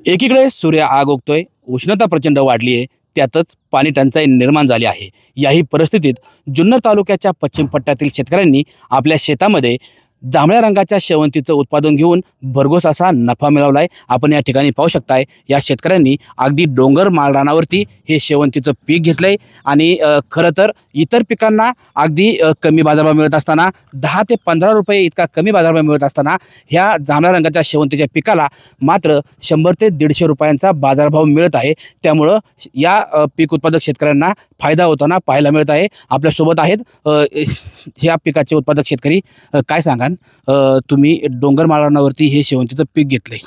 एकीकडे सूर्य आग ओकतोय, उष्णता प्रचंड वाढली आहे, त्यातच पाणी टंचाई निर्माण झाली आहे. याही परिस्थितीत जुन्नर तालुक्याच्या पश्चिम पट्ट्यातील शेतकऱ्यांनी आपल्या शेतामध्ये जांभळ्या रंगाच्या शेवंतीचं उत्पादन घेऊन भरघोस असा नफा मिळवलाय. आपण या ठिकाणी पाहू शकताय, या शेतकऱ्यांनी अगदी डोंगर माळरानावरती हे शेवंतीचं पीक घेतलंय आणि खरं तर इतर पिकांना अगदी कमी बाजारभाव मिळत असताना 10 ते 15 रुपये इतका कमी बाजारभाव मिळत असताना ह्या जांभळ्या रंगाच्या शेवंतीच्या पिकाला मात्र 100 ते 150 रुपयांचा बाजारभाव मिळत आहे. त्यामुळं या पीक उत्पादक शेतकऱ्यांना फायदा होताना पाहायला मिळत आहे. आपल्यासोबत आहेत ह्या पिकाचे उत्पादक शेतकरी. काय सांगाल तुम्ही डोंगर माळरानावरती हे शेवंतीचं पीक घेतलंय?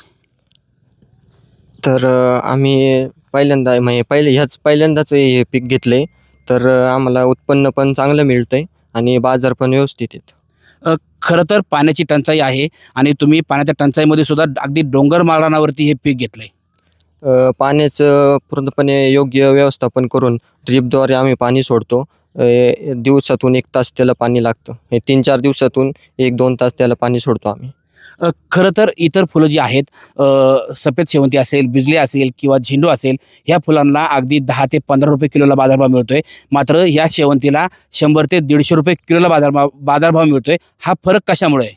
तर आम्ही पहिल्यांदा म्हणजे पहिल्यांदाच हे पीक घेतलंय. तर आम्हाला उत्पन्न पण चांगलं मिळतंय आणि बाजार पण व्यवस्थित आहेत. खरं तर पाण्याची टंचाई आहे आणि तुम्ही पाण्याच्या टंचाईमध्ये सुद्धा अगदी डोंगर माळरानावरती हे पीक घेतलंय. पाण्याचं पूर्णपणे योग्य व्यवस्थापन करून ड्रिपद्वारे आम्ही पाणी सोडतो. दिवसातून 1 तास त्याला पाणी लागतं. हे 3-4 दिवसातून 1-2 तास त्याला पाणी सोडतो आम्ही. खरं तर इतर फुलं जी आहेत, सफेद शेवंती असेल, बिजली असेल किंवा झेंडू असेल, ह्या फुलांना अगदी 10 ते 15 रुपये किलोला बाजारभाव मिळतोय. मात्र या शेवंतीला 100 ते 150 रुपये किलोला बाजारभाव मिळतोय. हा फरक कशामुळे आहे?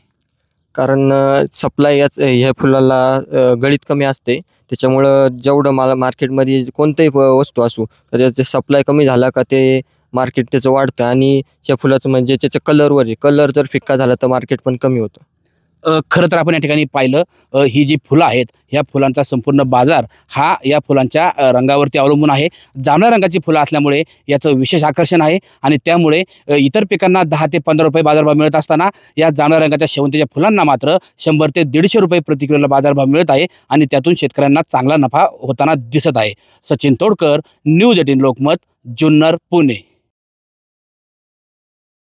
कारण सप्लाय ह्या फुलाला गळीत कमी असते. त्याच्यामुळं जेवढं मला मार्केटमध्ये कोणतंही वस्तू असू तर त्याचे सप्लाय कमी झाला का ते मार्केट त्याचं वाढतं आणि त्या फुलाचं म्हणजे त्याच्या कलरवर आहे. कलर जर फिक्का झाला तर मार्केट पण कमी होतं. खरं तर आपण या ठिकाणी पाहिलं, ही जी फुलं आहेत, ह्या फुलांचा संपूर्ण बाजार हा या फुलांच्या रंगावरती अवलंबून आहे. जांभळ्या रंगाची फुलं असल्यामुळे याचं विशेष आकर्षण आहे आणि त्यामुळे इतर पिकांना 10 ते 15 रुपये बाजारभाव मिळत असताना या जांभळ्या रंगाच्या शेवंतीच्या फुलांना मात्र 100 ते 150 रुपये प्रति किलोला बाजारभाव मिळत आहे आणि त्यातून शेतकऱ्यांना चांगला नफा होताना दिसत आहे. सचिन तोडकर, न्यूज 18 लोकमत, जुन्नर, पुणे.